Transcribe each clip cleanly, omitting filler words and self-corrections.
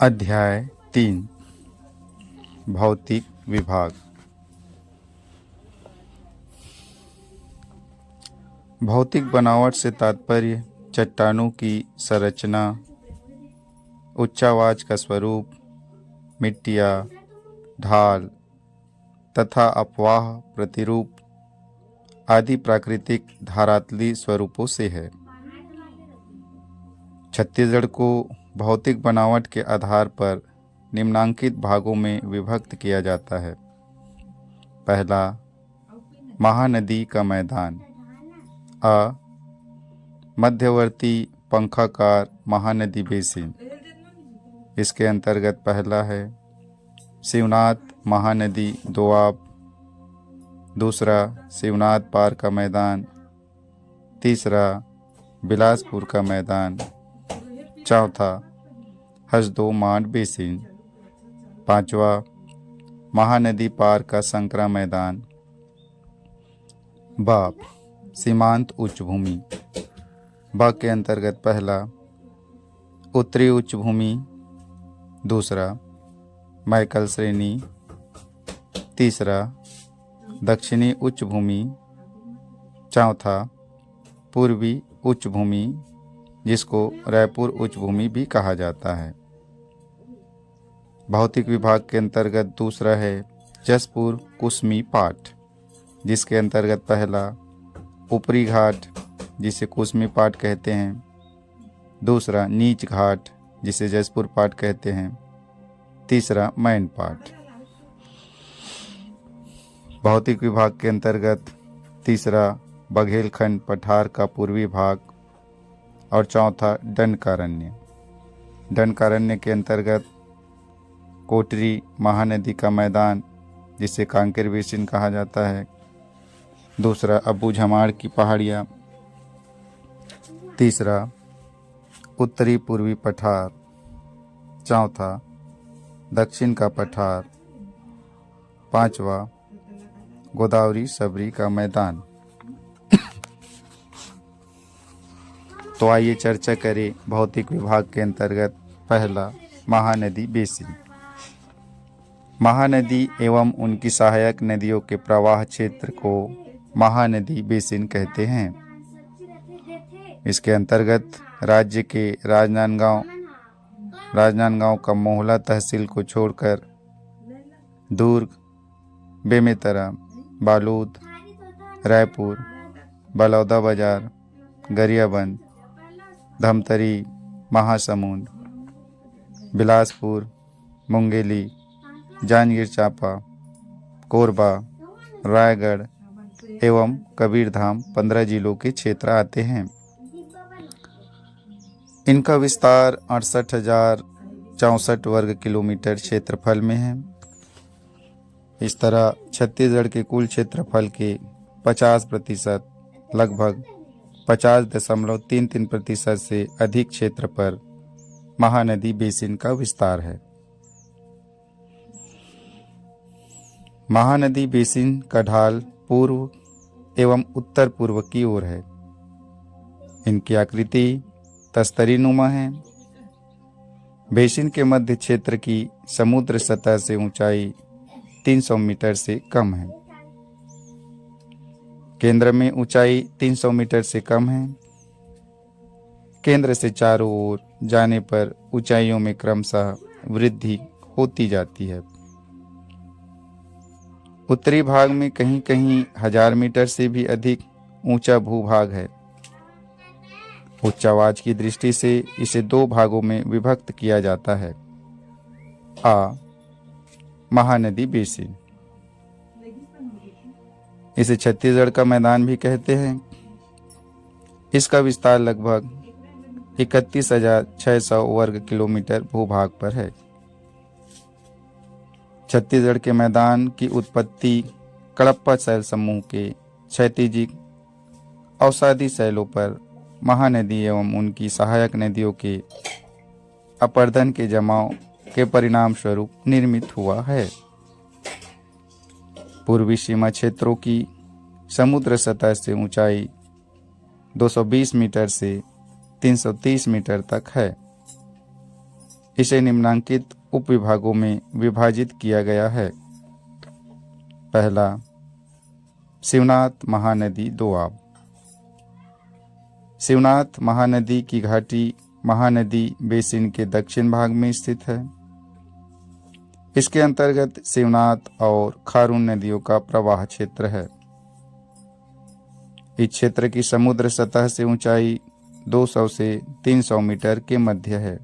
अध्याय 3 भौतिक विभाग। भौतिक बनावट से तात्पर्य चट्टानों की संरचना, उच्चावाच का स्वरूप, मिट्टियाँ, ढाल तथा अपवाह प्रतिरूप आदि प्राकृतिक धारातली स्वरूपों से है। छत्तीसगढ़ को भौतिक बनावट के आधार पर निम्नांकित भागों में विभक्त किया जाता है। पहला, महानदी का मैदान। अ, मध्यवर्ती पंखाकार महानदी बेसिन। इसके अंतर्गत पहला है शिवनाथ महानदी दोआब, दूसरा शिवनाथ पार का मैदान, तीसरा बिलासपुर का मैदान, चौथा हसदो मांड बेसिन, पांचवा महानदी पार का संकरा मैदान। बाप सीमांत उच्च भूमि। ब के अंतर्गत पहला उत्तरी उच्च भूमि, दूसरा मैकल श्रेणी, तीसरा दक्षिणी उच्च भूमि, चौथा पूर्वी उच्च भूमि जिसको रायपुर उच्च भूमि भी कहा जाता है। भौतिक विभाग के अंतर्गत दूसरा है जसपुर कुसमी पाट, जिसके अंतर्गत पहला ऊपरी घाट जिसे कुसमी पाट कहते हैं, दूसरा नीच घाट जिसे जसपुर पाट कहते हैं, तीसरा मैन पाट। भौतिक विभाग के अंतर्गत तीसरा बघेलखंड पठार का पूर्वी भाग और चौथा दंडकारण्य। दंडकारण्य के अंतर्गत कोटरी महानदी का मैदान जिसे कांकेर बेसिन कहा जाता है, दूसरा अबू झमाड़ की पहाड़ियाँ, तीसरा उत्तरी पूर्वी पठार, चौथा दक्षिण का पठार, पांचवा गोदावरी सबरी का मैदान। तो आइए चर्चा करें भौतिक विभाग के अंतर्गत पहला महानदी बेसिन। महानदी एवं उनकी सहायक नदियों के प्रवाह क्षेत्र को महानदी बेसिन कहते हैं। इसके अंतर्गत राज्य के राजनांदगांव का मोहला तहसील को छोड़कर दुर्ग, बेमेतरा, बालोद, रायपुर, बलौदाबाजार, गरियाबंद, धमतरी, महासमुंद, बिलासपुर, मुंगेली, जांजगीर चांपा, कोरबा, रायगढ़ एवं कबीरधाम 15 जिलों के क्षेत्र आते हैं। इनका विस्तार 68,064 वर्ग किलोमीटर क्षेत्रफल में है। इस तरह छत्तीसगढ़ के कुल क्षेत्रफल के 50% लगभग 50.33% से अधिक क्षेत्र पर महानदी बेसिन का विस्तार है। महानदी बेसिन का ढाल पूर्व एवं उत्तर पूर्व की ओर है। इनकी आकृति तस्तरीनुमा है। बेसिन के मध्य क्षेत्र की समुद्र सतह से ऊंचाई 300 मीटर से कम है। केंद्र में ऊंचाई 300 मीटर से कम है। केंद्र से चारों ओर जाने पर ऊंचाइयों में क्रमशः वृद्धि होती जाती है। उत्तरी भाग में कहीं कहीं 1000 मीटर से भी अधिक ऊंचा भूभाग है। उच्चावाच की दृष्टि से इसे 2 भागों में विभक्त किया जाता है। आ, महानदी बेसिन। इसे छत्तीसगढ़ का मैदान भी कहते हैं। इसका विस्तार लगभग 31,600 वर्ग किलोमीटर भूभाग पर है। छत्तीसगढ़ के मैदान की उत्पत्ति कडप्पा शैल समूह के क्षैतिजिक अवसादी शैलों पर महानदी एवं उनकी सहायक नदियों के अपर्दन के जमाव के परिणाम स्वरूप निर्मित हुआ है। पूर्वी सीमा क्षेत्रों की समुद्र सतह से ऊंचाई 220 मीटर से 330 मीटर तक है। इसे निम्नांकित उपविभागों में विभाजित किया गया है। पहला, शिवनाथ महानदी दोआब। शिवनाथ महानदी की घाटी महानदी बेसिन के दक्षिण भाग में स्थित है। इसके अंतर्गत शिवनाथ और खारून नदियों का प्रवाह क्षेत्र है। इस क्षेत्र की समुद्र सतह से ऊंचाई 200 से 300 मीटर के मध्य है।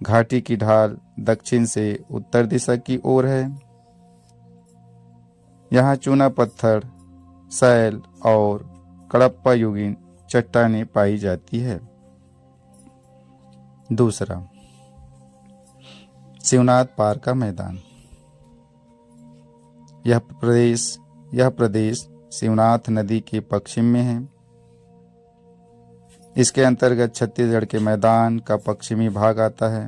घाटी की ढाल दक्षिण से उत्तर दिशा की ओर है। यहाँ चूना पत्थर, शैल और कडप्पा युगीन चट्टानें पाई जाती है। दूसरा, शिवनाथ पार का मैदान। यह प्रदेश शिवनाथ नदी के पश्चिम में है। इसके अंतर्गत छत्तीसगढ़ के मैदान का पश्चिमी भाग आता है,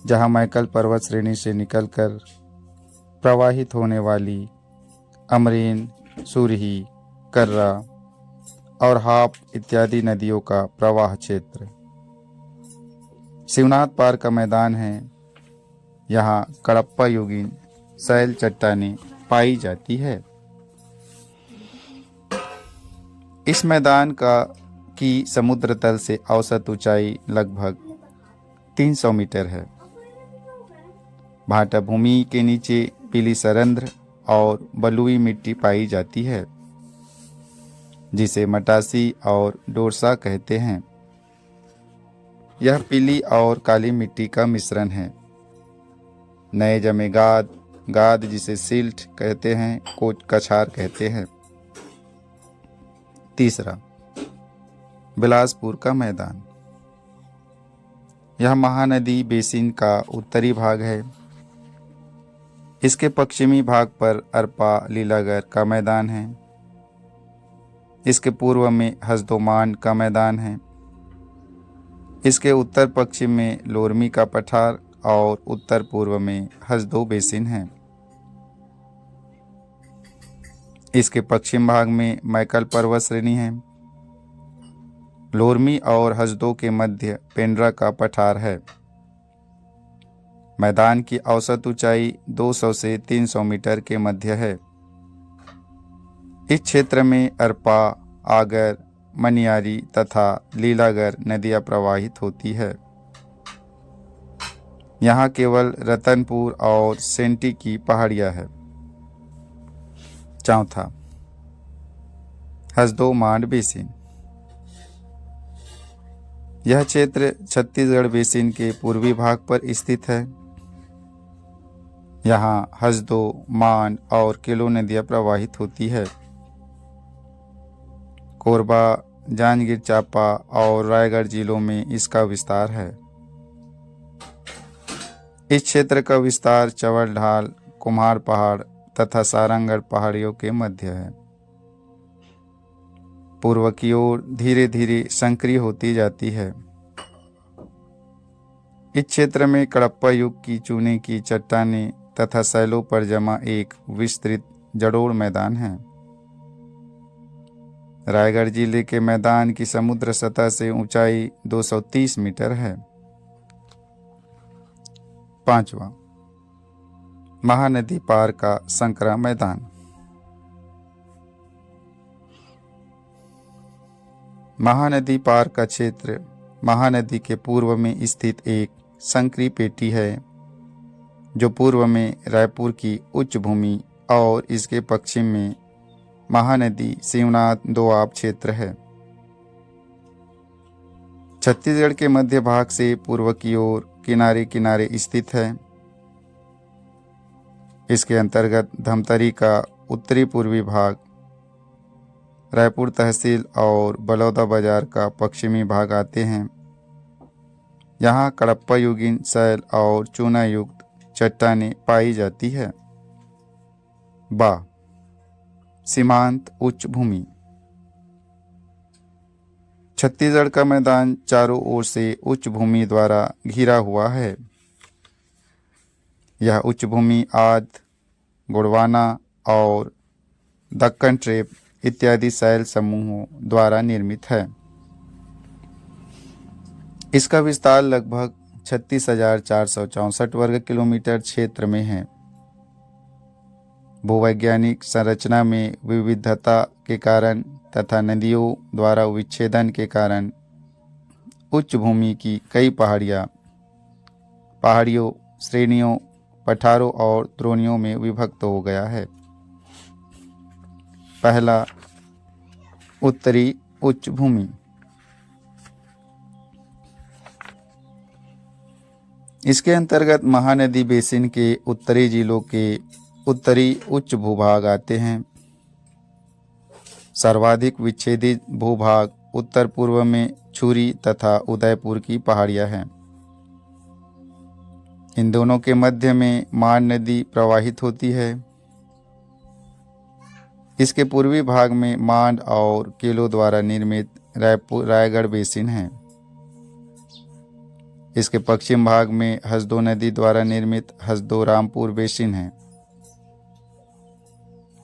जहां मैकल पर्वत श्रेणी से निकलकर प्रवाहित होने वाली अमरीन, सुरही, कर्रा और हाप इत्यादि नदियों का प्रवाह क्षेत्र शिवनाथ पार का मैदान है। यहाँ कडप्पा युगीन शैल चट्टानें पाई जाती है। इस मैदान की समुद्र तल से औसत ऊंचाई लगभग 300 मीटर है। भाटा भूमि के नीचे पीली सरंध्र और बलुई मिट्टी पाई जाती है, जिसे मटासी और डोरसा कहते हैं। यह पीली और काली मिट्टी का मिश्रण है। नए जमे गाद जिसे सिल्ट कहते हैं, को कछार कहते हैं। तीसरा, बिलासपुर का मैदान। यह महानदी बेसिन का उत्तरी भाग है। इसके पश्चिमी भाग पर अरपा लीलागर का मैदान है। इसके पूर्व में हसदोमान का मैदान है। इसके उत्तर पश्चिम में लोरमी का पठार और उत्तर पूर्व में हसदो बेसिन है। इसके पश्चिम भाग में मैकल पर्वत श्रेणी है। लोरमी और हसदो के मध्य पेंड्रा का पठार है। मैदान की औसत ऊंचाई 200 से 300 मीटर के मध्य है। इस क्षेत्र में अरपा, आगर, मनियारी तथा लीलागर नदियां प्रवाहित होती है। यहाँ केवल रतनपुर और सेंटी की पहाड़ियां है। चौथा, हसदो मांड बेसिन। यह क्षेत्र छत्तीसगढ़ बेसिन के पूर्वी भाग पर स्थित है। यहाँ हसदो, मांड और केलो नदियां प्रवाहित होती है। कोरबा, जांजगीर चांपा और रायगढ़ जिलों में इसका विस्तार है। इस क्षेत्र का विस्तार चवल ढाल, कुम्हार पहाड़ तथा सारंगढ़ पहाड़ियों के मध्य है। पूर्व की ओर धीरे धीरे संकरी होती जाती है। इस क्षेत्र में कडप्पा युग की चूने की चट्टानें तथा शैलों पर जमा एक विस्तृत जड़ोड़ मैदान है। रायगढ़ जिले के मैदान की समुद्र सतह से ऊंचाई 230 मीटर है। पांचवा, महानदी पार का संकरा मैदान। महानदी पार का क्षेत्र महानदी के पूर्व में स्थित एक संकरी पेटी है, जो पूर्व में रायपुर की उच्च भूमि और इसके पश्चिम में महानदी शिवनाथ दोआब क्षेत्र है। छत्तीसगढ़ के मध्य भाग से पूर्व की ओर किनारे किनारे स्थित है। इसके अंतर्गत धमतरी का उत्तरी पूर्वी भाग, रायपुर तहसील और बलौदा बाजार का पश्चिमी भाग आते हैं। यहाँ कडप्पा युगीन शैल और चूना युक्त चट्टानें पाई जाती है। बा, सीमांत उच्च भूमि। छत्तीसगढ़ का मैदान चारों ओर से उच्च भूमि द्वारा घिरा हुआ है। यह उच्च भूमि आद, गोंडवाना और दक्कन ट्रेप इत्यादि शैल समूहों द्वारा निर्मित है। इसका विस्तार लगभग 36,464 वर्ग किलोमीटर क्षेत्र में है। भूवैज्ञानिक संरचना में विविधता के कारण तथा नदियों द्वारा विच्छेदन के कारण उच्च भूमि की कई पहाड़ियों, श्रेणियों, पठारों और द्रोणियों में विभक्त हो गया है। पहला, उत्तरी उच्च भूमि। इसके अंतर्गत महानदी बेसिन के उत्तरी जिलों के उत्तरी उच्च भूभाग आते हैं। सर्वाधिक विच्छेदित भूभाग उत्तर पूर्व में छुरी तथा उदयपुर की पहाड़ियां हैं। इन दोनों के मध्य में मान नदी प्रवाहित होती है। इसके पूर्वी भाग में मांड और केलों द्वारा निर्मित रायगढ़ बेसिन है। इसके पश्चिम भाग में हसदो नदी द्वारा निर्मित हसदो रामपुर बेसिन है।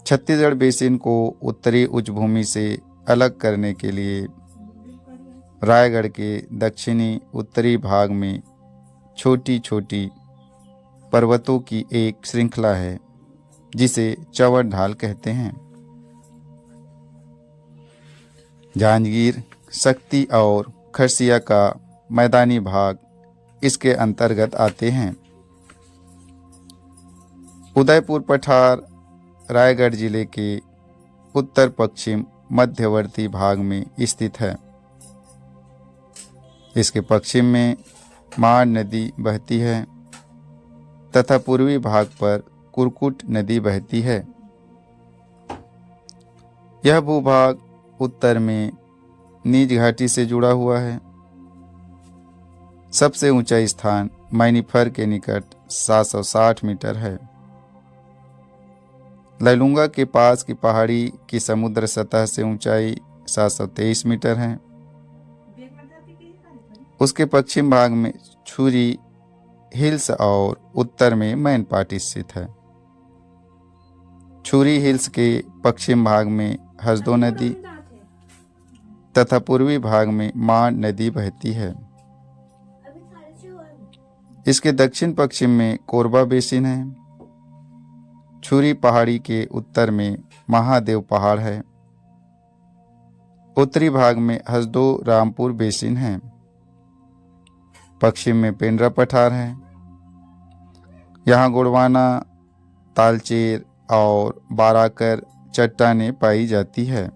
छत्तीसगढ़ बेसिन को उत्तरी उच्च भूमि से अलग करने के लिए रायगढ़ के दक्षिणी उत्तरी भाग में छोटी छोटी पर्वतों की एक श्रृंखला है जिसे चौवट ढाल कहते हैं। जांजगीर, शक्ति और खरसिया का मैदानी भाग इसके अंतर्गत आते हैं। उदयपुर पठार रायगढ़ जिले के उत्तर पश्चिम मध्यवर्ती भाग में स्थित है। इसके पश्चिम में मांड नदी बहती है तथा पूर्वी भाग पर कुरकुट नदी बहती है। यह भूभाग उत्तर में नीच घाटी से जुड़ा हुआ है। सबसे ऊंचा स्थान मैनीफर के निकट 760 मीटर है। लैलूंगा के पास की पहाड़ी की समुद्र सतह से ऊंचाई 723 मीटर है। उसके पश्चिम भाग में छुरी हिल्स और उत्तर में मैनपाट स्थित है। छुरी हिल्स के पश्चिम भाग में हसदो नदी तथा पूर्वी भाग में मांड नदी बहती है। इसके दक्षिण पश्चिम में कोरबा बेसिन है। छुरी पहाड़ी के उत्तर में महादेव पहाड़ है। उत्तरी भाग में हसदो रामपुर बेसिन है। पश्चिम में पेंड्रा पठार है। यहाँ गुड़वाना, तालचेर और बाराकर चट्टानें पाई जाती है।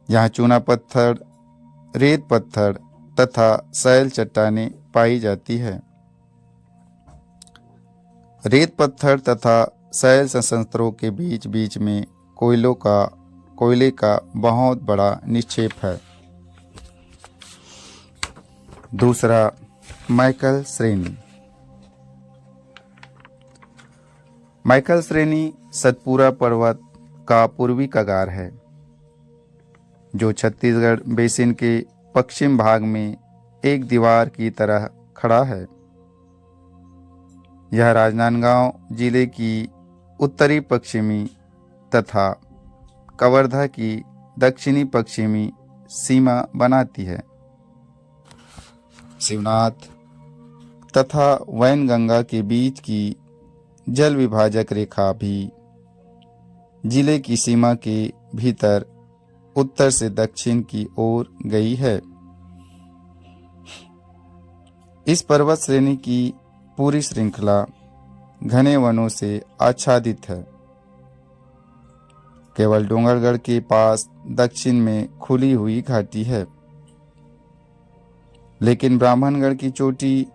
यहाँ चूना पत्थर, रेत पत्थर तथा सैल चट्टानें पाई जाती है। रेत पत्थर तथा सैल संयंत्रों के बीच बीच में कोयले का बहुत बड़ा निक्षेप है। दूसरा, मैकल श्रेणी। मैकल श्रेणी सतपुरा पर्वत का पूर्वी कगार है जो छत्तीसगढ़ बेसिन के पश्चिम भाग में एक दीवार की तरह खड़ा है। यह राजनांदगांव जिले की उत्तरी पश्चिमी तथा कवर्धा की दक्षिणी पश्चिमी सीमा बनाती है। शिवनाथ तथा वैनगंगा के बीच की जल विभाजक रेखा भी जिले की सीमा के भीतर उत्तर से दक्षिण की ओर गई है। इस पर्वत श्रेणी की पूरी श्रृंखला घने वनों से आच्छादित है। केवल डोंगरगढ़ के पास दक्षिण में खुली हुई घाटी है, लेकिन ब्राह्मणगढ़ की चोटी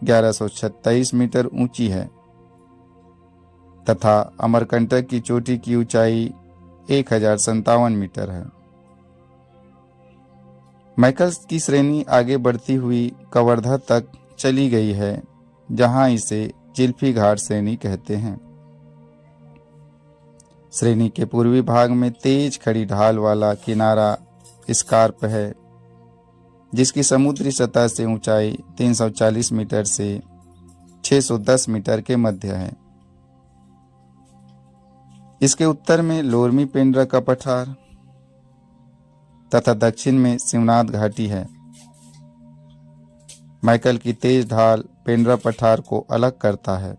1126 मीटर ऊंची है तथा अमरकंटक की चोटी की ऊंचाई 1057 मीटर है। मैकल की श्रेणी आगे बढ़ती हुई कवर्धा तक चली गई है, जहां इसे चिल्फी घाट श्रेणी कहते हैं। श्रेणी के पूर्वी भाग में तेज खड़ी ढाल वाला किनारा स्कार्प है, जिसकी समुद्री सतह से ऊंचाई 340 मीटर से 610 मीटर के मध्य है। इसके उत्तर में लोरमी पेंड्रा का पठार तथा दक्षिण में शिवनाथ घाटी है। मैकल की तेज ढाल पेंड्रा पठार को अलग करता है।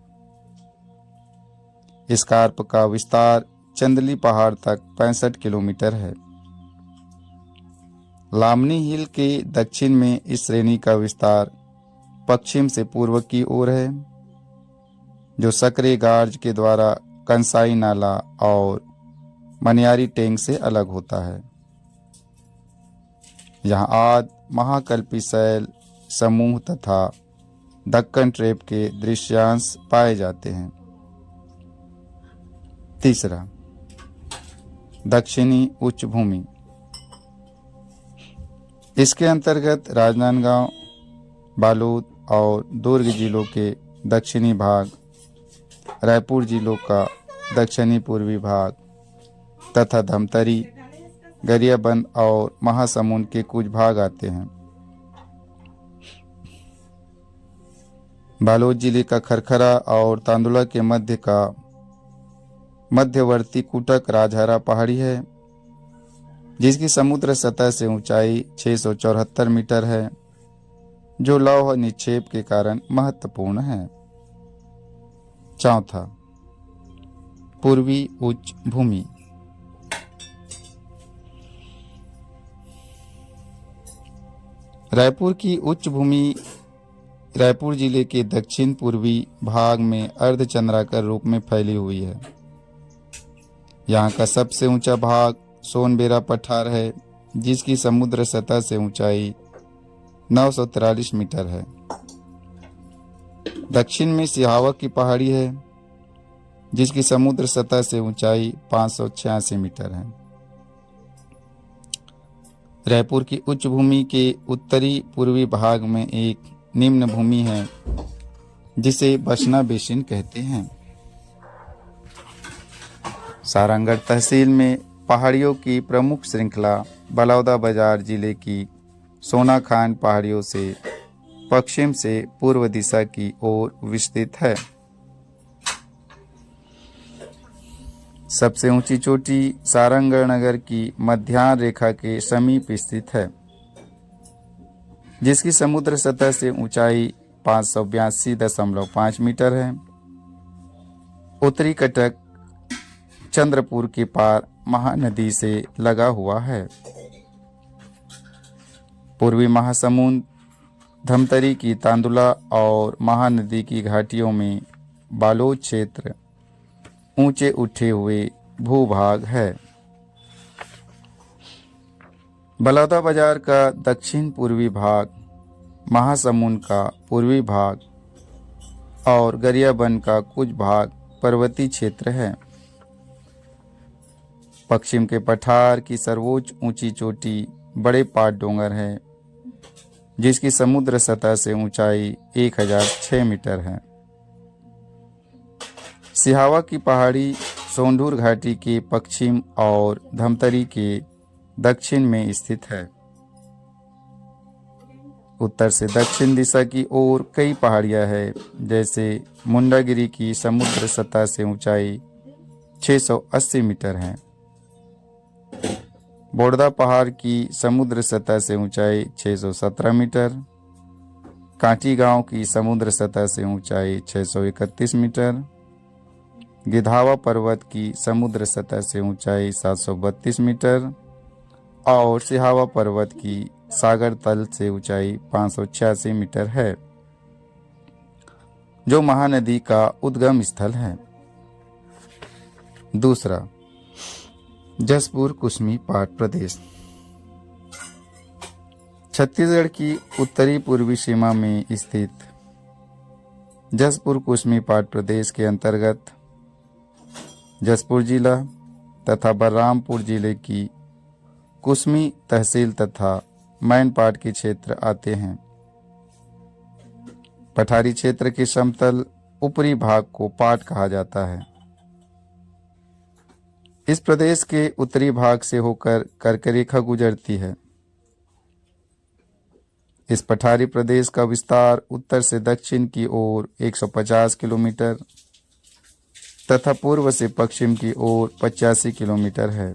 स्कार्प का विस्तार चंदली पहाड़ तक 65 किलोमीटर है। लामनी हिल के दक्षिण में इस श्रेणी का विस्तार पश्चिम से पूर्व की ओर है, जो सकरे गार्ज के द्वारा कंसाई नाला और मनियारी टैंक से अलग होता है। यहाँ आद महाकल्पी शैल समूह तथा दक्कन ट्रेप के दृश्यांश पाए जाते हैं। तीसरा, दक्षिणी उच्च भूमि। इसके अंतर्गत राजनांदगांव, बालोद और दुर्ग जिलों के दक्षिणी भाग, रायपुर जिलों का दक्षिणी पूर्वी भाग तथा धमतरी, गरियाबंद और महासमुंद के कुछ भाग आते हैं। बालोद जिले का खरखरा और तांदुला के मध्य का मध्यवर्ती कुटक राजहरा पहाड़ी है, जिसकी समुद्र सतह से ऊंचाई 674 मीटर है, जो लौह निक्षेप के कारण महत्वपूर्ण है। चौथा, पूर्वी उच्च भूमि। रायपुर की उच्च भूमि रायपुर जिले के दक्षिण पूर्वी भाग में अर्धचंद्राकार रूप में फैली हुई है। यहाँ का सबसे ऊंचा भाग सोनबेरा पठार है, जिसकी समुद्र सतह से ऊंचाई 943 मीटर है। दक्षिण में सिहावा की पहाड़ी है, जिसकी समुद्र सतह से ऊंचाई 586 मीटर है। रायपुर की उच्च भूमि के उत्तरी पूर्वी भाग में एक निम्न भूमि है, जिसे बसना बेसिन कहते हैं। सारंगढ़ तहसील में पहाड़ियों की प्रमुख श्रृंखला बलौदाबाजार जिले की सोनाखान पहाड़ियों से पश्चिम से पूर्व दिशा की ओर विस्तृत है। सबसे ऊंची चोटी सारंगढ़ नगर की मध्याह्न रेखा के समीप स्थित है, जिसकी समुद्र सतह से ऊंचाई 582.5 मीटर है। उत्तरी कटक चंद्रपुर के पार महानदी से लगा हुआ है। पूर्वी महासमुंद, धमतरी की तांदुला और महानदी की घाटियों में बालोद क्षेत्र ऊंचे उठे हुए भूभाग है। बलौदाबाजार का दक्षिण पूर्वी भाग, महासमुंद का पूर्वी भाग और गरियाबंद का कुछ भाग पर्वतीय क्षेत्र है। पश्चिम के पठार की सर्वोच्च ऊंची चोटी बड़े पाट डोंगर है, जिसकी समुद्र सतह से ऊंचाई 1006 मीटर है। सिहावा की पहाड़ी सोंढूर घाटी के पश्चिम और धमतरी के दक्षिण में स्थित है। उत्तर से दक्षिण दिशा की ओर कई पहाड़ियां हैं, जैसे मुंडागिरी की समुद्र सतह से ऊंचाई 680 मीटर है। बोड़दा पहाड़ की समुद्र सतह से ऊंचाई 617 मीटर, कांटी गांव की समुद्र सतह से ऊंचाई 631 मीटर, गिधावा पर्वत की समुद्र सतह से ऊंचाई 732 मीटर और सिहावा पर्वत की सागर तल से ऊंचाई 586 मीटर है, जो महानदी का उद्गम स्थल है। दूसरा, जसपुर कुसमी पाट प्रदेश। छत्तीसगढ़ की उत्तरी पूर्वी सीमा में स्थित जसपुर कुसमी पाट प्रदेश के अंतर्गत जसपुर जिला तथा बलरामपुर जिले की कुसमी तहसील तथा मैनपाट के क्षेत्र आते हैं। पठारी क्षेत्र के समतल ऊपरी भाग को पाट कहा जाता है। इस प्रदेश के उत्तरी भाग से होकर कर्करेखा गुजरती है। इस पठारी प्रदेश का विस्तार उत्तर से दक्षिण की ओर 150 किलोमीटर तथा पूर्व से पश्चिम की ओर 85 किलोमीटर है।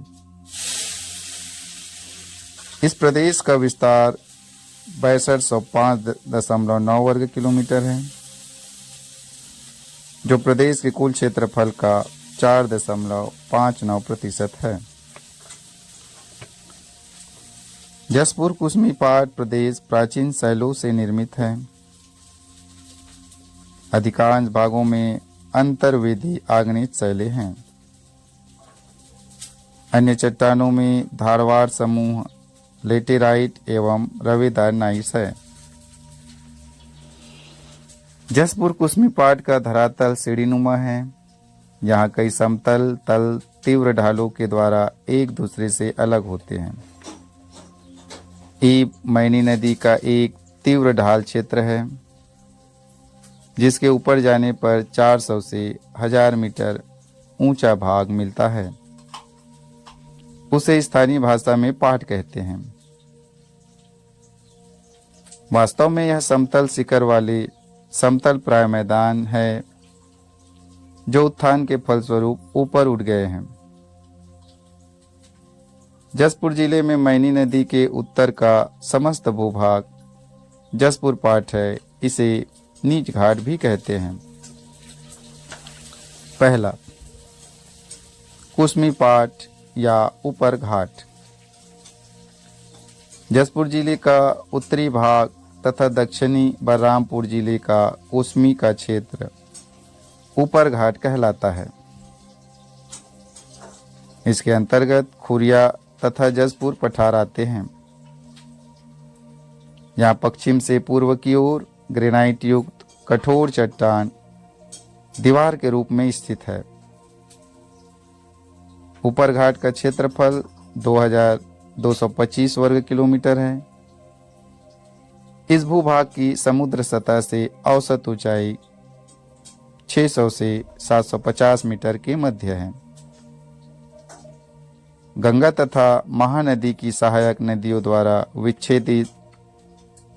इस प्रदेश का विस्तार 6205.9 वर्ग किलोमीटर है, जो प्रदेश के कुल क्षेत्रफल का 4.59% है। जसपुर कुसमी पाट प्रदेश प्राचीन शैलों से निर्मित है। अधिकांश भागों में अंतर्वेदी आग्नेय शैलें हैं। अन्य चट्टानों में धारवाड़ समूह, लेटेराइट एवं रवेदार नाइस है। जसपुर कुसमी पाट का धरातल सीढ़ीनुमा है। यहाँ कई समतल तल तीव्र ढालों के द्वारा एक दूसरे से अलग होते हैं। ईब मैनी नदी का एक तीव्र ढाल क्षेत्र है, जिसके ऊपर जाने पर 400 से 1000 मीटर ऊंचा भाग मिलता है। उसे स्थानीय भाषा में पाट कहते हैं। वास्तव में यह समतल शिखर वाले समतल प्राय मैदान है, जो उत्थान के फलस्वरूप ऊपर उठ गए हैं। जसपुर जिले में मैनी नदी के उत्तर का समस्त भूभाग जसपुर पाट है। इसे नीच घाट भी कहते हैं। पहला, कुसमी पाट या ऊपर घाट। जसपुर जिले का उत्तरी भाग तथा दक्षिणी बलरामपुर जिले का कुसमी का क्षेत्र ऊपर घाट कहलाता है। इसके अंतर्गत खुरिया तथा जसपुर पठार आते हैं। यहाँ पश्चिम से पूर्व की ओर ग्रेनाइट युक्त कठोर चट्टान दीवार के रूप में स्थित है। ऊपर घाट का क्षेत्रफल 2225 वर्ग किलोमीटर है। इस भूभाग की समुद्र सतह से औसत ऊंचाई 600 से 750 मीटर के मध्य है। गंगा तथा महानदी की सहायक नदियों द्वारा विच्छेदित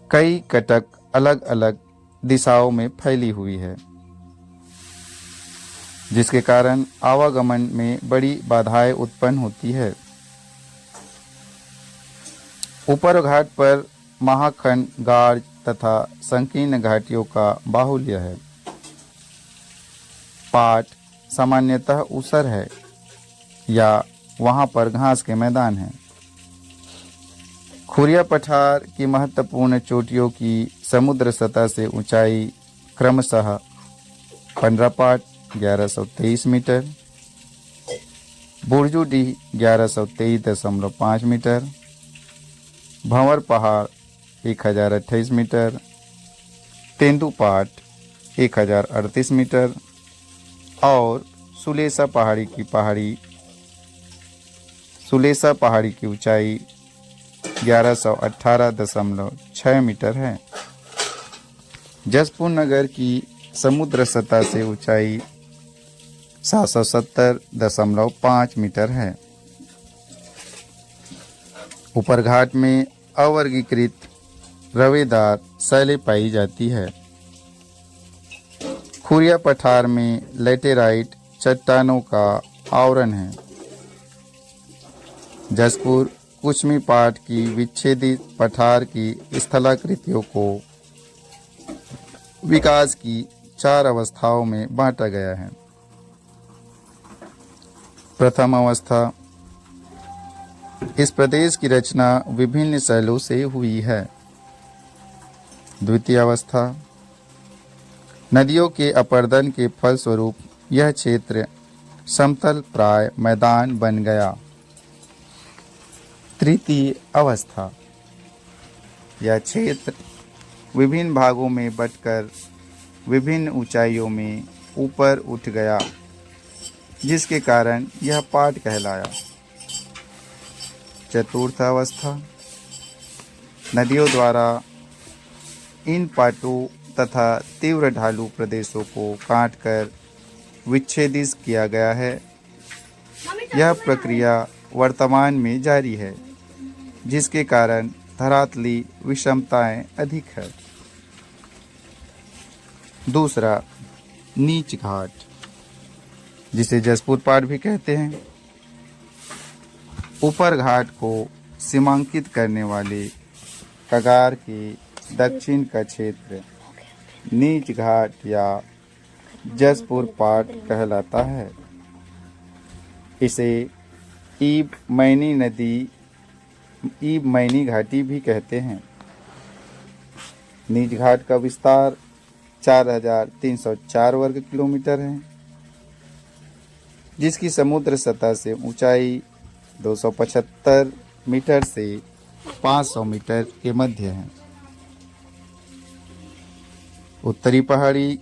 कई कटक अलग अलग दिशाओं में फैली हुई है, जिसके कारण आवागमन में बड़ी बाधाएं उत्पन्न होती है। ऊपर घाट पर महाखंड, गार्ज तथा संकीर्ण घाटियों का बाहुल्य है। पाट सामान्यतः ऊसर है या वहां पर घास के मैदान हैं। खुरिया पठार की महत्वपूर्ण चोटियों की समुद्र सतह से ऊंचाई क्रमशः 15 पाट 1123 मीटर, बुर्जुडी 1123.5 मीटर, भंवर पहाड़ 1028 मीटर, तेंदुपाट 1038 मीटर और सुलेसा पहाड़ी की ऊंचाई 1118.6 मीटर है। जसपुर नगर की समुद्र सतह से ऊंचाई 770.5 मीटर है। ऊपर घाट में अवर्गीकृत रवेदार शैलें पाई जाती है। खुरिया पठार में लेटेराइट चट्टानों का आवरण है। जसपुर कुसमी पाट की विच्छेदित पठार की स्थलाकृतियों को विकास की 4 अवस्थाओं में बांटा गया है। प्रथम अवस्था, इस प्रदेश की रचना विभिन्न शैलों से हुई है। द्वितीय अवस्था, नदियों के अपर्दन के फलस्वरूप यह क्षेत्र समतल प्राय मैदान बन गया। तृतीय अवस्था, यह क्षेत्र विभिन्न भागों में बंटकर विभिन्न ऊंचाइयों में ऊपर उठ गया, जिसके कारण यह पाट कहलाया। चतुर्थ अवस्था, नदियों द्वारा इन पाटों तथा तीव्र ढालू प्रदेशों को काटकर विच्छेदित किया गया है। यह प्रक्रिया वर्तमान में जारी है, जिसके कारण धरातली विषमताएं अधिक है। दूसरा, नीच घाट, जिसे जसपुर पाट भी कहते हैं। ऊपर घाट को सीमांकित करने वाले कगार के दक्षिण का क्षेत्र नीच घाट या जसपुर पाट कहलाता है। इसे ईब मैनी घाटी भी कहते हैं। नीच घाट का विस्तार 4,304 वर्ग किलोमीटर है, जिसकी समुद्र सतह से ऊंचाई 275 मीटर से 500 मीटर के मध्य है। उत्तरी पहाड़ी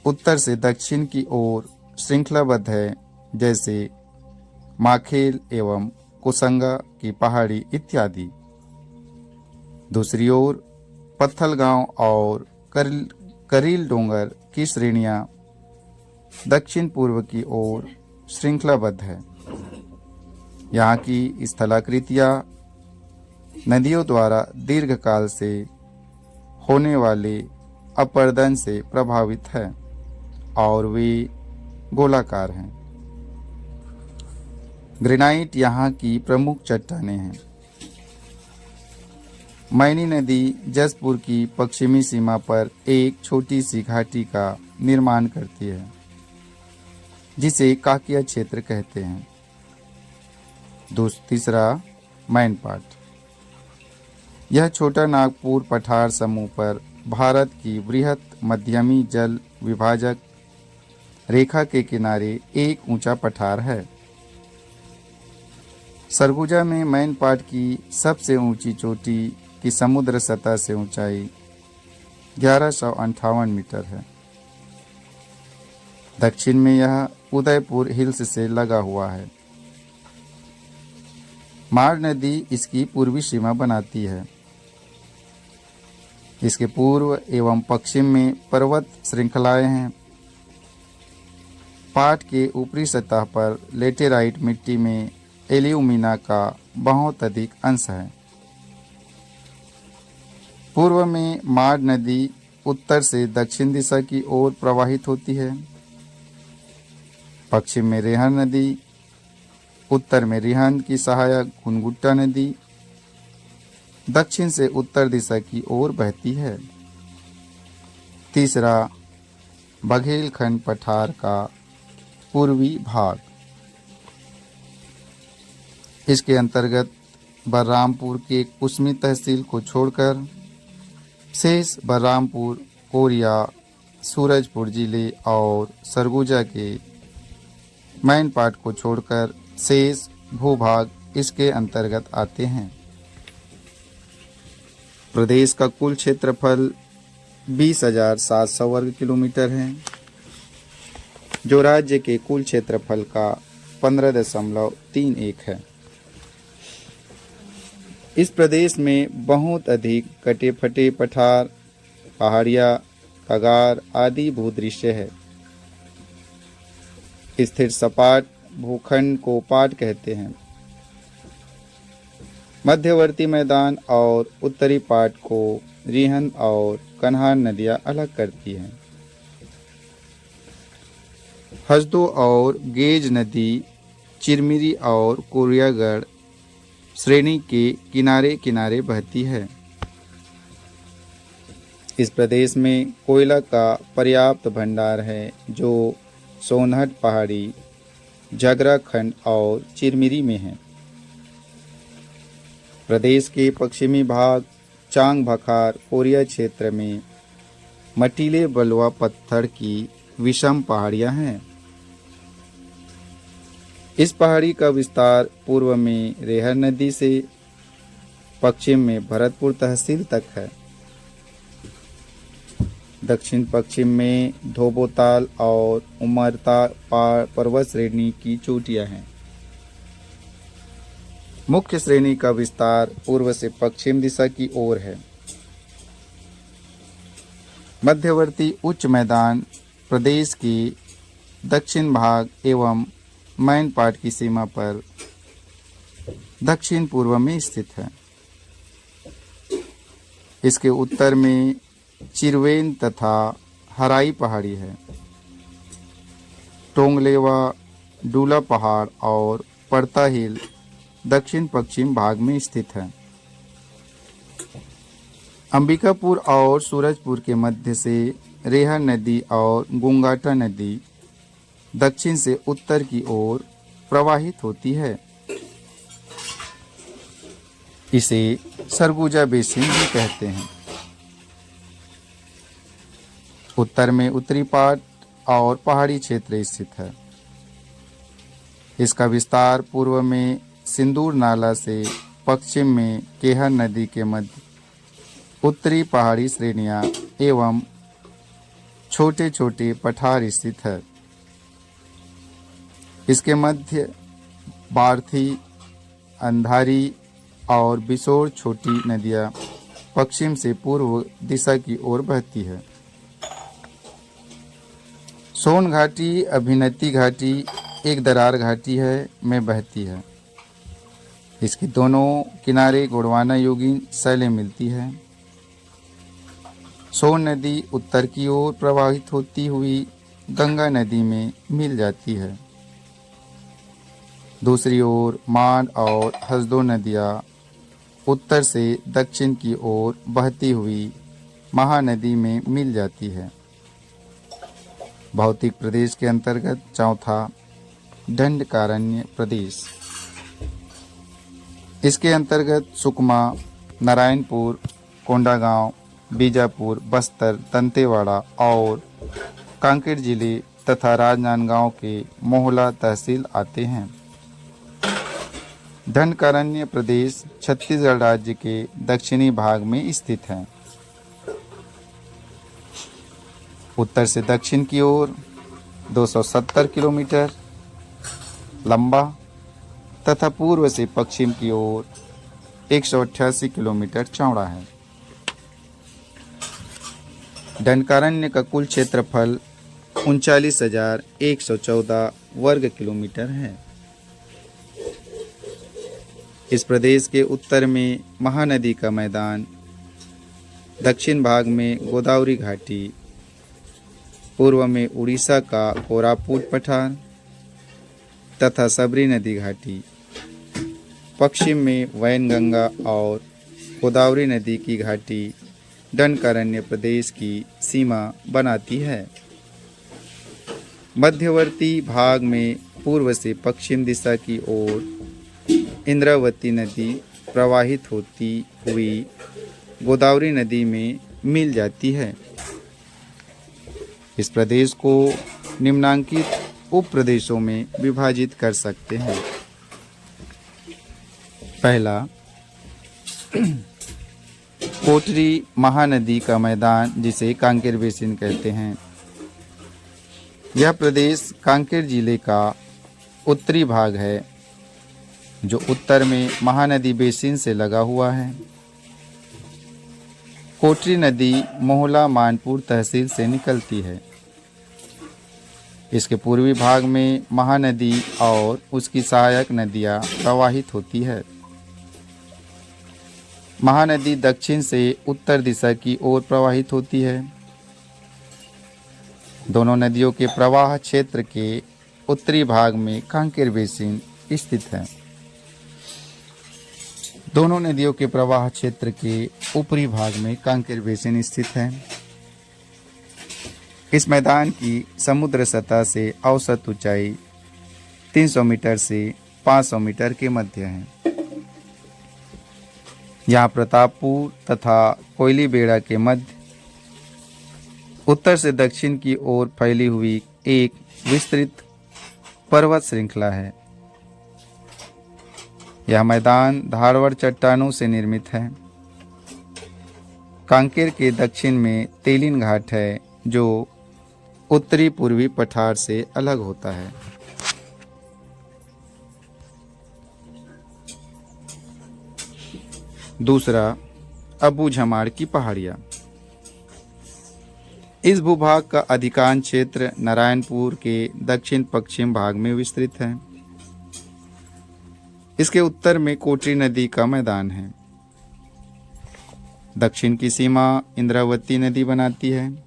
उत्तर से दक्षिण की ओर श्रृंखलाबद्ध है, जैसे माखेल एवं कुसंगा की पहाड़ी इत्यादि। दूसरी ओर पत्थलगांव और करील डोंगर की श्रेणियां दक्षिण पूर्व की ओर श्रृंखलाबद्ध है। यहाँ की स्थलाकृतियां नदियों द्वारा दीर्घकाल से होने वाले अपरदन से प्रभावित है और वे गोलाकार हैं। ग्रेनाइट यहाँ की प्रमुख चट्टानें हैं। मैनी नदी जसपुर की पश्चिमी सीमा पर एक छोटी सी घाटी का निर्माण करती है, जिसे काकिया क्षेत्र कहते हैं। तीसरा मैनपाट। यह छोटा नागपुर पठार समूह पर भारत की बृहत मध्यमी जल विभाजक रेखा के किनारे एक ऊंचा पठार है। सरगुजा में मैनपाट की सबसे ऊंची चोटी की समुद्र सतह से ऊंचाई 1158 मीटर है। दक्षिण में यह उदयपुर हिल्स से लगा हुआ है। मार नदी इसकी पूर्वी सीमा बनाती है। इसके पूर्व एवं पश्चिम में पर्वत श्रृंखलाएं हैं। पाट के ऊपरी सतह पर लेटेराइट मिट्टी में एल्यूमिना का बहुत अधिक अंश है। पूर्व में मार नदी उत्तर से दक्षिण दिशा की ओर प्रवाहित होती है। पश्चिम में रेहन नदी, उत्तर में रिहंद की सहायक घुनघुट्टा नदी दक्षिण से उत्तर दिशा की ओर बहती है। तीसरा बघेलखंड पठार का पूर्वी भाग। इसके अंतर्गत बलरामपुर के कुसमी तहसील को छोड़कर शेष बलरामपुर, कोरिया, सूरजपुर जिले और सरगुजा के मैनपाट को छोड़कर शेष भूभाग इसके अंतर्गत आते हैं। प्रदेश का कुल क्षेत्रफल 20,700 वर्ग किलोमीटर है, जो राज्य के कुल क्षेत्रफल का 15.31 है। इस प्रदेश में बहुत अधिक कटे फटे पठार, पहाड़ियाँ, कगार आदि भूदृश्य है। स्थिर सपाट भूखंड को पाट कहते हैं। मध्यवर्ती मैदान और उत्तरी पाट को रिहंद और कन्हान नदियां अलग करती हैं। हसदो और गेज नदी चिरमिरी और कोरियागढ़ श्रेणी के किनारे किनारे बहती है। इस प्रदेश में कोयला का पर्याप्त भंडार है, जो सोनहट पहाड़ी, झगरा खंड और चिरमिरी में है। प्रदेश के पश्चिमी भाग चांग भखार कोरिया क्षेत्र में मटीले बलुआ पत्थर की विषम पहाड़ियां हैं। इस पहाड़ी का विस्तार पूर्व में रेहर नदी से पश्चिम में भरतपुर तहसील तक है। दक्षिण पश्चिम में धोबोताल और उमरता पर्वत श्रेणी की चोटियां हैं। मुख्य श्रेणी का विस्तार पूर्व से पश्चिम दिशा की ओर है। मध्यवर्ती उच्च मैदान प्रदेश के दक्षिण भाग एवं मैनपाट की सीमा पर दक्षिण पूर्व में स्थित है। इसके उत्तर में चिरवेन तथा हराई पहाड़ी है। टोंगलेवा, डूला पहाड़ और पड़ता हिल दक्षिण पश्चिम भाग में स्थित है। अंबिकापुर और सूरजपुर के मध्य से रेहर नदी और गुंगाटा नदी दक्षिण से उत्तर की ओर प्रवाहित होती है। इसे सरगुजा बेसिन भी कहते हैं। उत्तर में उत्तरी पाट और पहाड़ी क्षेत्र स्थित है। इसका विस्तार पूर्व में सिंदूर नाला से पश्चिम में केहर नदी के मध्य उत्तरी पहाड़ी श्रेणियां एवं छोटे छोटे पठार स्थित है। इसके मध्य बार्थी, अंधारी और बिसोर छोटी नदियां पश्चिम से पूर्व दिशा की ओर बहती है। सोन घाटी अभिनति घाटी एक दरार घाटी है में बहती है। इसके दोनों किनारे गोंडवाना योगिन शैलें मिलती है। सोन नदी उत्तर की ओर प्रवाहित होती हुई गंगा नदी में मिल जाती है। दूसरी ओर मांड और हसदो नदियाँ उत्तर से दक्षिण की ओर बहती हुई महानदी में मिल जाती है। भौतिक प्रदेश के अंतर्गत चौथा दंडकारण्य प्रदेश। इसके अंतर्गत सुकमा, नारायणपुर, कोंडागांव, बीजापुर, बस्तर, दंतेवाड़ा और कांकेर जिले तथा राजनांदगांव के मोहला तहसील आते हैं। दंडकारण्य प्रदेश छत्तीसगढ़ राज्य के दक्षिणी भाग में स्थित है। उत्तर से दक्षिण की ओर 270 किलोमीटर लंबा तथा पूर्व से पश्चिम की ओर 188 किलोमीटर चौड़ा है। दंडकारण्य का कुल क्षेत्रफल 39,114 वर्ग किलोमीटर है। इस प्रदेश के उत्तर में महानदी का मैदान, दक्षिण भाग में गोदावरी घाटी, पूर्व में उड़ीसा का कोरापुट पठार तथा सबरी नदी घाटी, पश्चिम में वैनगंगा और गोदावरी नदी की घाटी दंडकारण्य प्रदेश की सीमा बनाती है। मध्यवर्ती भाग में पूर्व से पश्चिम दिशा की ओर इंद्रावती नदी प्रवाहित होती हुई गोदावरी नदी में मिल जाती है। इस प्रदेश को निम्नांकित उप प्रदेशों में विभाजित कर सकते हैं। पहला, कोटरी महानदी का मैदान जिसे कांकेर बेसिन कहते हैं। यह प्रदेश कांकेर जिले का उत्तरी भाग है जो उत्तर में महानदी बेसिन से लगा हुआ है। कोटरी नदी मोहला मानपुर तहसील से निकलती है। इसके पूर्वी भाग में महानदी और उसकी सहायक नदियां प्रवाहित होती है। महानदी दक्षिण से उत्तर दिशा की ओर प्रवाहित होती है। दोनों नदियों के प्रवाह क्षेत्र के उत्तरी भाग में कांकेर बेसिन स्थित है। दोनों नदियों के प्रवाह क्षेत्र के ऊपरी भाग में कांकेर बेसिन स्थित है। इस मैदान की समुद्र सतह से औसत ऊंचाई 300 मीटर से 500 मीटर के मध्य है। यहाँ प्रतापपुर तथा कोयली बेड़ा के मध्य उत्तर से दक्षिण की ओर फैली हुई एक विस्तृत पर्वत श्रृंखला है। यह मैदान धारवड़ चट्टानों से निर्मित है। कांकेर के दक्षिण में तेलिन घाट है जो उत्तरी पूर्वी पठार से अलग होता है। दूसरा, अबू झमाड़ की पहाड़ियाँ। इस भूभाग का अधिकांश क्षेत्र नारायणपुर के दक्षिण पश्चिम भाग में विस्तृत है। इसके उत्तर में कोटरी नदी का मैदान है। दक्षिण की सीमा इंद्रावती नदी बनाती है।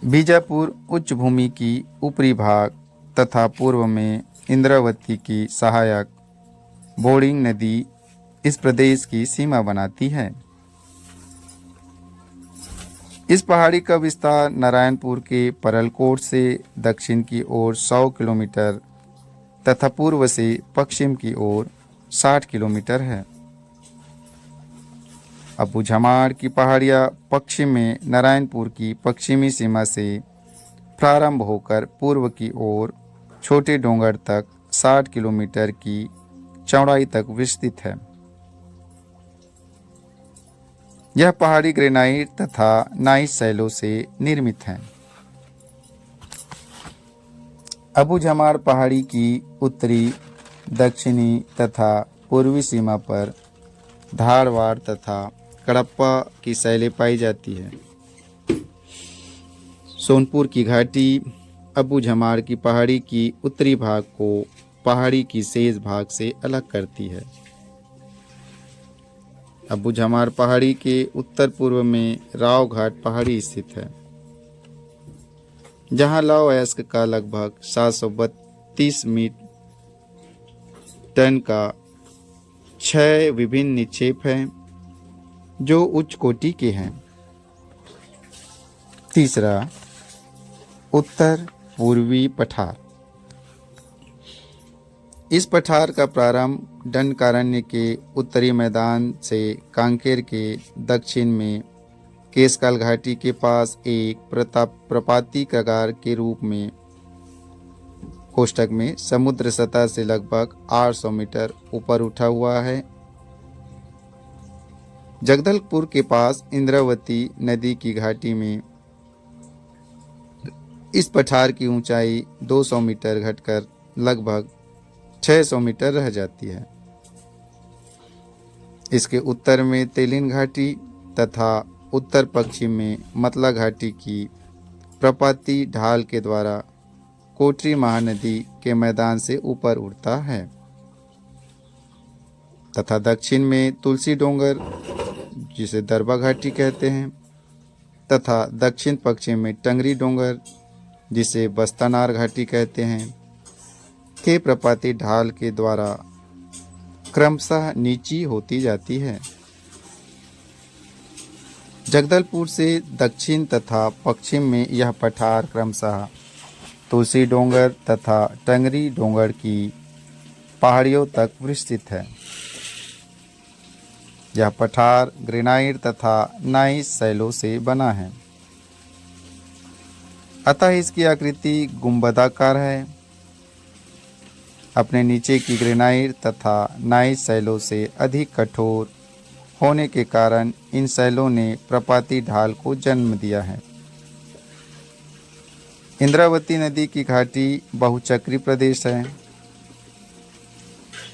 बीजापुर उच्च भूमि की ऊपरी भाग तथा पूर्व में इंद्रावती की सहायक बोर्डिंग नदी इस प्रदेश की सीमा बनाती है। इस पहाड़ी का विस्तार नारायणपुर के परलकोट से दक्षिण की ओर 100 किलोमीटर तथा पूर्व से पश्चिम की ओर 60 किलोमीटर है। अबू झमाड़ की पहाड़ियाँ पश्चिम में नारायणपुर की पश्चिमी सीमा से प्रारंभ होकर पूर्व की ओर छोटे डोंगर तक 60 किलोमीटर की चौड़ाई तक विस्तृत है। यह पहाड़ी ग्रेनाइट तथा नाइस शैलों से निर्मित है। अबू झमाड़ पहाड़ी की उत्तरी, दक्षिणी तथा पूर्वी सीमा पर धारवाड़ तथा कडप्पा की शैलें पाई जाती है। सोनपुर की घाटी अबू झमाड़ की पहाड़ी की उत्तरी भाग को पहाड़ी की शेष भाग से अलग करती है। अबू झमाड़ पहाड़ी के उत्तर पूर्व में राव घाट पहाड़ी स्थित है, जहां लौह अयस्क का लगभग 732 टन का 6 विभिन्न निक्षेप हैं, जो उच्च कोटि के हैं। तीसरा, उत्तर पूर्वी पठार। इस पठार का प्रारंभ दंडकारण्य के उत्तरी मैदान से कांकेर के दक्षिण में केशकाल घाटी के पास एक प्रपाती कगार के रूप में कोष्ठक में समुद्र सतह से लगभग 800 मीटर ऊपर उठा हुआ है। जगदलपुर के पास इंद्रावती नदी की घाटी में इस पठार की ऊंचाई 200 मीटर घटकर लगभग 600 मीटर रह जाती है। इसके उत्तर में तेलिन घाटी तथा उत्तर पश्चिम में मतला घाटी की प्रपाती ढाल के द्वारा कोटरी महानदी के मैदान से ऊपर उठता है तथा दक्षिण में तुलसी डोंगर, जिसे दरबा घाटी कहते हैं, तथा दक्षिण पश्चिम में टंगरी डोंगर, जिसे बस्तानार घाटी कहते हैं, के प्रपाती ढाल के द्वारा क्रमशः नीची होती जाती है। जगदलपुर से दक्षिण तथा पश्चिम में यह पठार क्रमशः तुलसी डोंगर तथा टंगरी डोंगर की पहाड़ियों तक विस्तृत है। यह पठार ग्रेनाइट तथा नाइस शैलों से बना है, अतः इसकी आकृति गुंबदाकार है। अपने नीचे की ग्रेनाइट तथा नाइस शैलों से अधिक कठोर होने के कारण इन शैलों ने प्रपाती ढाल को जन्म दिया है। इंद्रावती नदी की घाटी बहुचक्री प्रदेश है।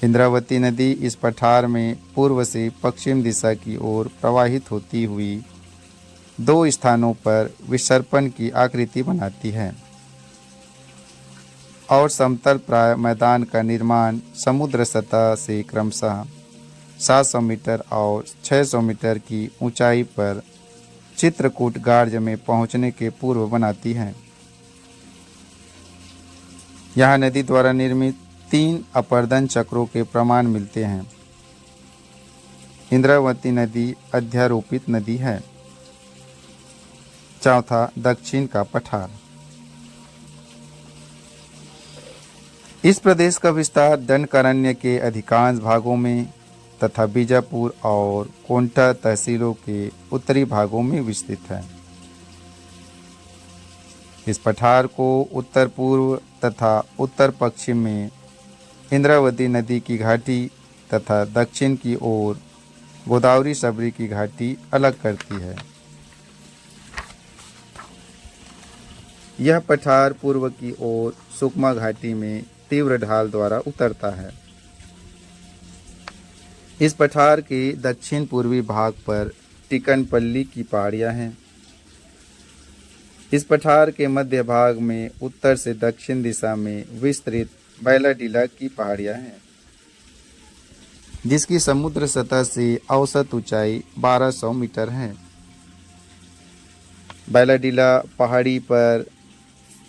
इंद्रावती नदी इस पठार में पूर्व से पश्चिम दिशा की ओर प्रवाहित होती हुई 2 स्थानों पर विसर्पण की आकृति बनाती है और समतल प्राय मैदान का निर्माण समुद्र सतह से क्रमशः 700 मीटर और 600 मीटर की ऊंचाई पर चित्रकूट गार्ज में पहुंचने के पूर्व बनाती है। यहाँ नदी द्वारा निर्मित 3 अपर्दन चक्रों के प्रमाण मिलते हैं। इंद्रावती नदी अध्यारोपित नदी है। चौथा, दक्षिण का पठार। इस प्रदेश का विस्तार दंडकारण्य के अधिकांश भागों में तथा बीजापुर और कोंटा तहसीलों के उत्तरी भागों में विस्तृत है। इस पठार को उत्तर पूर्व तथा उत्तर पश्चिम में इंद्रावती नदी की घाटी तथा दक्षिण की ओर गोदावरी सबरी की घाटी अलग करती है। यह पठार पूर्व की ओर सुकमा घाटी में तीव्र ढाल द्वारा उतरता है। इस पठार के दक्षिण पूर्वी भाग पर टिकनपल्ली की पहाड़ियां हैं। इस पठार के मध्य भाग में उत्तर से दक्षिण दिशा में विस्तृत बैलाडीला की पहाड़ियां हैं, जिसकी समुद्र सतह से औसत ऊंचाई 1200 मीटर है। बैलाडीला पहाड़ी पर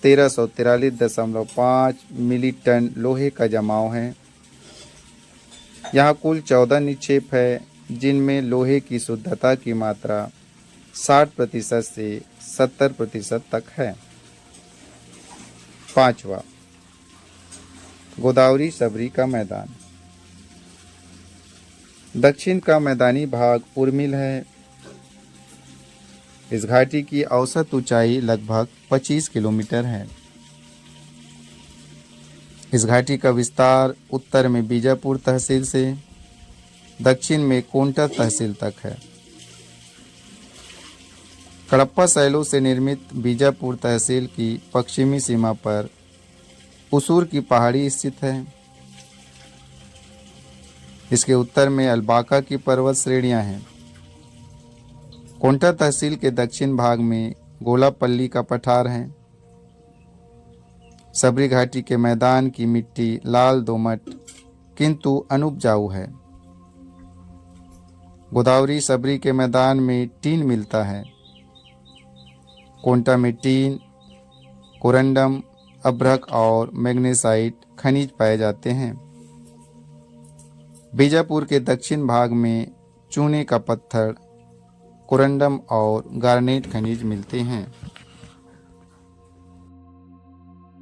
1343.5 मिली टन लोहे का जमाव है। यहाँ कुल 14 निक्षेप है, जिनमें लोहे की शुद्धता की मात्रा 60% से 70% तक है। पांचवा, गोदावरी सबरी का मैदान। दक्षिण का मैदानी भाग उर्मिल है। इस घाटी की औसत ऊंचाई लगभग 25 किलोमीटर है। इस घाटी का विस्तार उत्तर में बीजापुर तहसील से दक्षिण में कोंटा तहसील तक है। कडप्पा शैलों से निर्मित बीजापुर तहसील की पश्चिमी सीमा पर उसूर की पहाड़ी स्थित है। इसके उत्तर में अलबाका की पर्वत श्रेणियां हैं। कोंटा तहसील के दक्षिण भाग में गोलापल्ली का पठार है। सबरी घाटी के मैदान की मिट्टी लाल दोमट किंतु अनुपजाऊ है। गोदावरी सबरी के मैदान में टीन मिलता है। कोंटा में टीन, कोरंडम, अभ्रक और मैग्नेसाइट खनिज पाए जाते हैं। बीजापुर के दक्षिण भाग में चूने का पत्थर, कोरंडम और गार्नेट खनिज मिलते हैं।